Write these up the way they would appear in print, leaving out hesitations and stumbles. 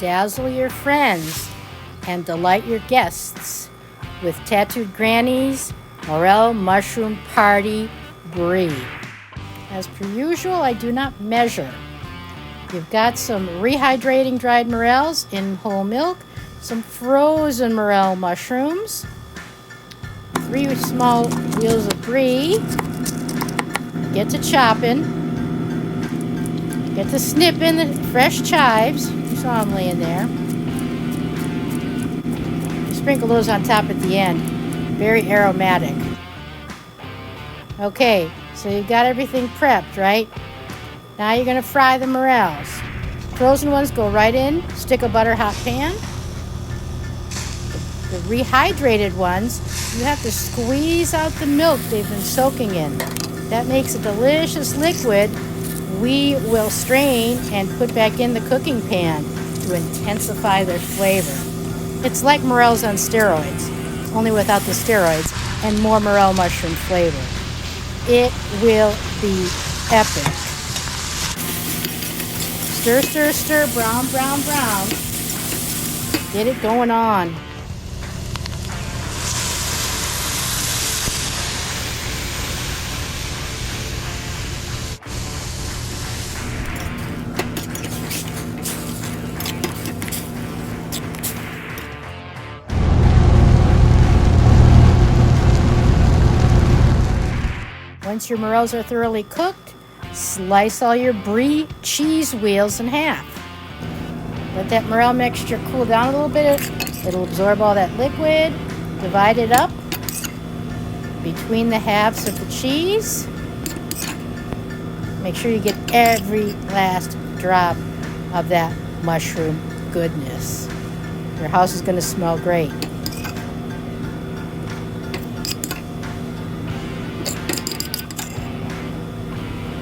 dazzle your friends and delight your guests with Tattooed Granny's Morel Mushroom Party Brie. As per usual, I do not measure. You've got some rehydrating dried morels in whole milk, some frozen morel mushrooms, 3 small wheels of brie. Get to chopping. Get to snipping the fresh chives. You saw them laying there. Sprinkle those on top at the end. Very aromatic. Okay, so you've got everything prepped, right? Now you're going to fry the morels. Frozen ones go right in. Stick a butter hot pan. The rehydrated ones, you have to squeeze out the milk they've been soaking in. That makes a delicious liquid we will strain and put back in the cooking pan to intensify their flavor. It's like morels on steroids, only without the steroids and more morel mushroom flavor. It will be epic. Stir, stir, stir, brown, brown, brown. Get it going on. Once your morels are thoroughly cooked, slice all your brie cheese wheels in half. Let that morel mixture cool down a little bit. It'll absorb all that liquid. Divide it up between the halves of the cheese. Make sure you get every last drop of that mushroom goodness. Your house is going to smell great.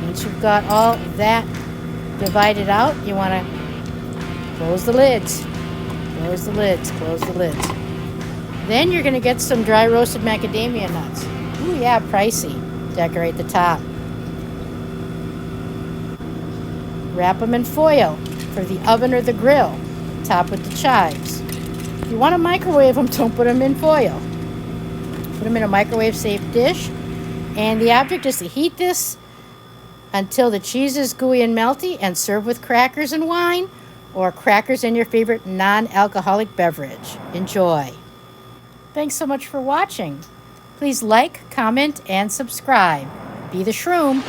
Once you've got all that divided out, you want to close the lids. Close the lids. Close the lids. Then you're going to get some dry roasted macadamia nuts. Ooh, yeah, pricey. Decorate the top. Wrap them in foil for the oven or the grill. Top with the chives. If you want to microwave them, don't put them in foil. Put them in a microwave-safe dish. And the object is to heat this until the cheese is gooey and melty, and serve with crackers and wine, or crackers and your favorite non-alcoholic beverage. Enjoy. Thanks so much for watching. Please like, comment, and subscribe. Be the Shroom.